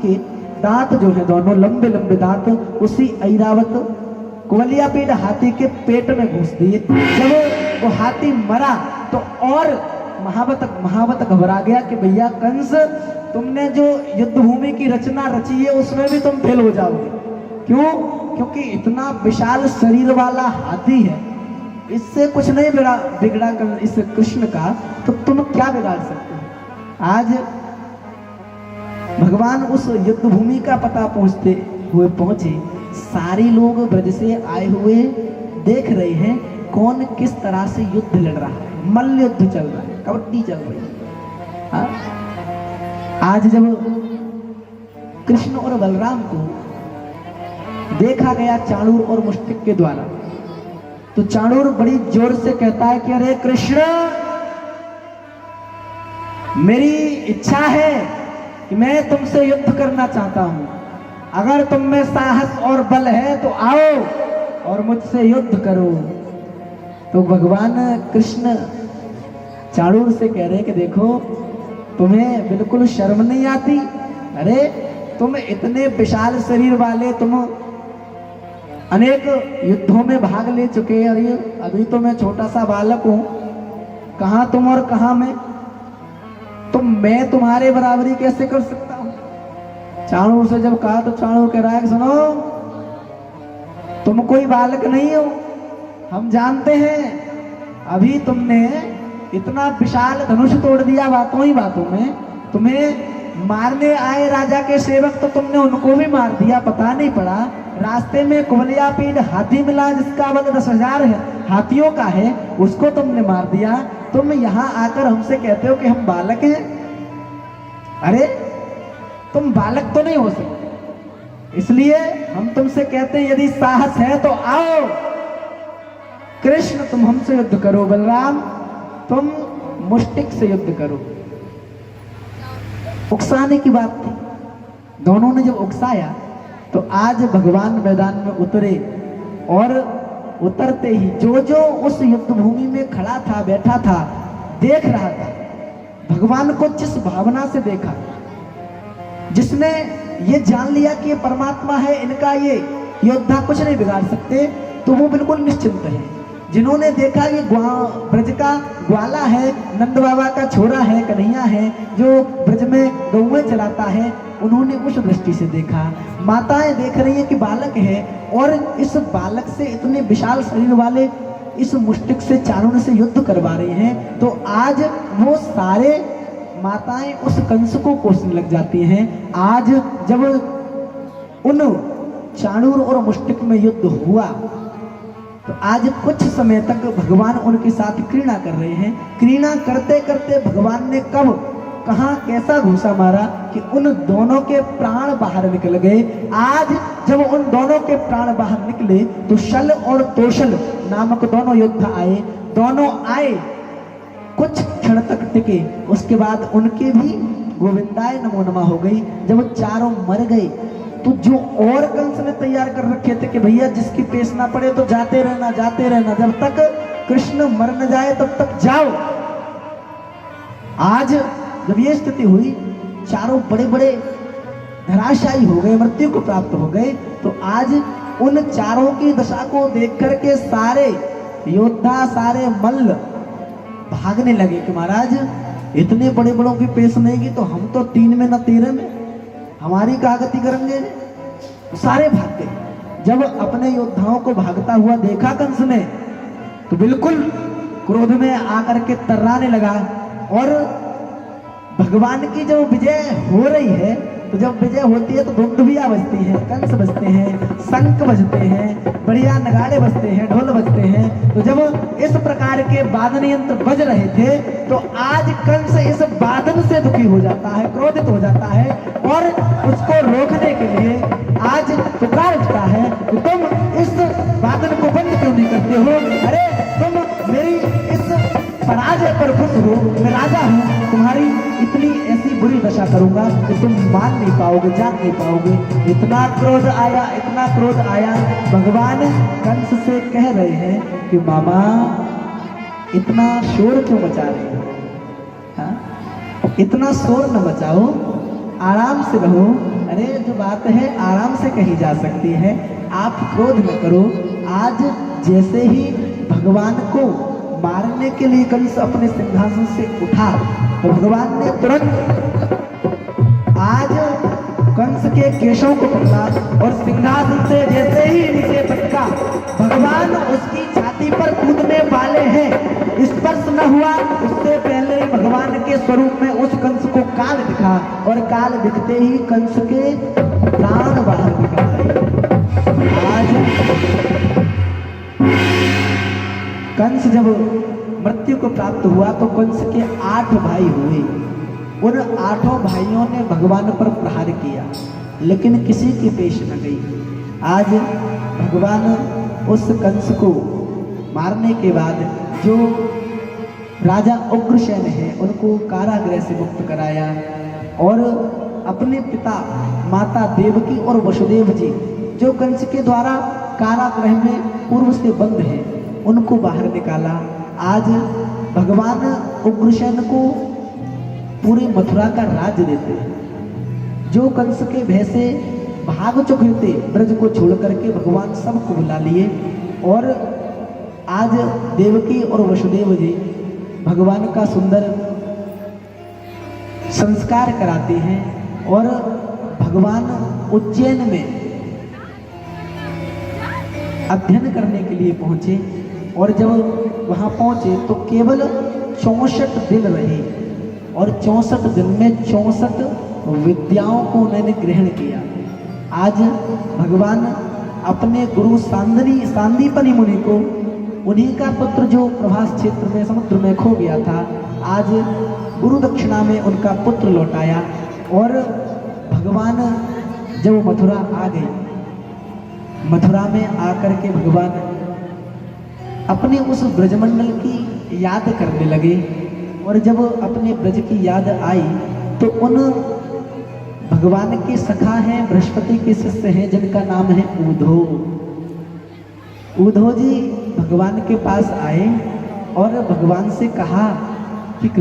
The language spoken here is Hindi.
के दांत जो है दोनों लंबे लंबे दांत उसी ऐरावत कुवलियापीड़ हाथी के पेट में घुस दिए। जब वो हाथी मरा तो और महावत घबरा गया कि भैया कंस, तुमने जो युद्ध भूमि की रचना रची है उसमें भी तुम फेल हो जाओगे। क्यों? क्योंकि इतना विशाल शरीर वाला हाथी है, इससे कुछ नहीं बिगड़ा इस कृष्ण का, तो तुम क्या बिगाड़ सकते हो। आज भगवान उस युद्ध भूमि का पता पहुंचे, सारे लोग ब्रज से आए हुए देख रहे हैं कौन किस तरह से युद्ध लड़ रहा है। मल्ल युद्ध चल रहा है, कबड्डी चल रही है। आज जब कृष्ण और बलराम को देखा गया चाणूर और मुष्टिक के द्वारा, तो चाणूर बड़ी जोर से कहता है कि अरे कृष्ण, मेरी इच्छा है कि मैं तुमसे युद्ध करना चाहता हूं। अगर तुम में साहस और बल है तो आओ और मुझसे युद्ध करो। तो भगवान कृष्ण चाणूर से कह रहे हैं कि देखो, तुम्हें बिल्कुल शर्म नहीं आती? अरे तुम इतने विशाल शरीर वाले, तुम अनेक युद्धों में भाग ले चुके, और ये अभी तो मैं छोटा सा बालक हूं, कहां तुम और कहां मैं, तो मैं तुम्हारे बराबरी कैसे कर सकता हूं। चाणूर से जब कहा तो चाणूर कह रहा है कि सुनो, तुम कोई बालक नहीं हो, हम जानते हैं अभी तुमने इतना विशाल धनुष तोड़ दिया बातों ही बातों में। तुम्हें मारने आए राजा के सेवक तो तुमने उनको भी मार दिया, पता नहीं पड़ा। रास्ते में कुवलियापीड़ हाथी मिला जिसका बल 10,000 हाथियों का है, उसको तुमने मार दिया। तुम यहां आकर हमसे कहते हो कि हम बालक हैं। अरे तुम बालक तो नहीं हो सकते, इसलिए हम तुमसे कहते हैं यदि साहस है तो आओ। कृष्ण तुम हमसे युद्ध करो, बलराम तुम मुष्टिक से युद्ध करो। उकसाने की बात थी, दोनों ने जब उकसाया तो आज भगवान मैदान में उतरे, और उतरते ही जो जो उस युद्ध भूमि में खड़ा था, बैठा था, देख रहा था, भगवान को जिस भावना से देखा, जिसने ये जान लिया कि ये परमात्मा है, इनका ये योद्धा कुछ नहीं बिगाड़ सकते, तो वो बिल्कुल निश्चिंत है। जिन्होंने देखा ये ब्रज का ग्वाला है, नंद बाबा का छोरा है, कन्हैया है, जो ब्रज में गौएं चलाता है, उन्होंने उस दृष्टि से देखा। माताएं देख रही हैं कि बालक है, और इस बालक से, इतने विशाल शरीर वाले इस मुष्टिक से, चाणूर से युद्ध करवा रहे हैं। तो आज वो सारे माताएं उस कंस को कोसने लग जाती हैं। आज जब उन चाणूर और मुष्टिक में युद्ध हुआ तो आज कुछ समय तक भगवान उनके साथ क्रीड़ा कर रहे हैं। क्रीड़ा करते करते भगवान ने कब कहां कैसा घूसा मारा कि उन दोनों के प्राण बाहर निकल गए। आज जब उन दोनों के प्राण बाहर निकले तो शल और तोशल नामक दोनों योद्धा आए। दोनों आए, कुछ क्षण तक टिके, उसके बाद उनके भी गोविंदाय नमो नमः हो गई। जब चारों मर गए तो जो और कंस ने तैयार कर रखे थे कि भैया जिसकी पेश ना पड़े तो जाते रहना, जब तक कृष्ण मर न जाए तब तक जाओ। आज जब ये स्थिति हुई, चारों बड़े बड़े धराशायी हो गए, मृत्यु को प्राप्त हो गए। तो आज उन चारों की दशा को देख करके सारे योद्धा, सारे मल्ल भागने लगे कि महाराज इतने बड़े बड़ों की पेश नहीं की तो हम तो 3 में न 13 में, हमारी क्या गति करेंगे। तो सारे भाग गए। जब अपने योद्धाओं को भागता हुआ देखा कंस ने तो बिल्कुल क्रोध में आकर के तर्राने लगा। और भगवान की जब विजय हो रही है, तो जब विजय होती है तो धुंधुबिया बजती है, कंस बजते हैं, शंख बजते हैं, बढ़िया नगाड़े बजते हैं, ढोल बजते हैं। तो जब इस प्रकार के वादन यंत्र बज रहे थे तो आज कंस इस वादन से दुखी हो जाता है, क्रोधित हो जाता है, और उसको रोकने के लिए आज पुकार उठता है कि तुम इस वादन को बंद क्यों नहीं करते हो। अरे तुम मेरी इस पराजय पर खुश हो, मैं राजा हूं, तुम्हारी इतनी ऐसी बुरी दशा करूंगा कि तुम मान नहीं पाओगे, जान नहीं पाओगे। इतना क्रोध आया, इतना क्रोध आया। भगवान कंस से कह रहे हैं कि मामा इतना शोर क्यों मचा रहे हो, इतना शोर न मचाओ, आराम से रहो, अरे जो बात है आराम से कही जा सकती है, आप क्रोध न करो। आज जैसे ही भगवान को मारने के लिए कंस अपने सिंहासन से उठा तो भगवान ने तुरंत आज कंस के केशों को पकड़ा और सिंहासन से जैसे ही नीचे पटका, भगवान उसकी छाती पर कूदने वाले हैं, स्पर्श न हुआ उससे पहले ही भगवान के स्वरूप में उस कंस को काल दिखा और काल दिखते ही कंस के प्राण बाहर निकल आए। आज कंस जब मृत्यु को प्राप्त हुआ तो कंस के 8 भाई हुए। उन 8 भाइयों ने भगवान पर प्रहार किया, लेकिन किसी की पेश न गई। आज भगवान उस कंस को मारने के बाद जो राजा उग्रसेन है उनको कारागृह से मुक्त कराया और अपने पिता माता देवकी और वसुदेव जी जो कंस के द्वारा कारागृह में पूर्व से बंद हैं उनको बाहर निकाला। आज भगवान उग्रसेन को पूरी मथुरा का राज्य देते हैं। जो कंस के भय से भाग चुके थे ब्रज को छोड़ करके भगवान सबको बुला लिए और आज देवकी और वसुदेव जी भगवान का सुंदर संस्कार कराते हैं और भगवान उज्जैन में अध्ययन करने के लिए पहुंचे और जब वहां पहुंचे तो केवल 64 दिन रहे और 64 दिन में 64 विद्याओं को उन्होंने ग्रहण किया। आज भगवान अपने गुरु सांदीपनि मुनि को, उन्हीं का पुत्र जो प्रभास क्षेत्र में समुद्र में खो गया था, आज गुरु दक्षिणा में उनका पुत्र लौटाया और भगवान जब मथुरा आ गए, मथुरा में आकर के भगवान अपने उस ब्रजमंडल की याद करने लगे और जब अपने ब्रज की याद आई तो उन भगवान के सखा हैं, बृहस्पति के शिष्य हैं जिनका नाम है ऊधो। ऊधो जी भगवान के पास आए और भगवान से कहा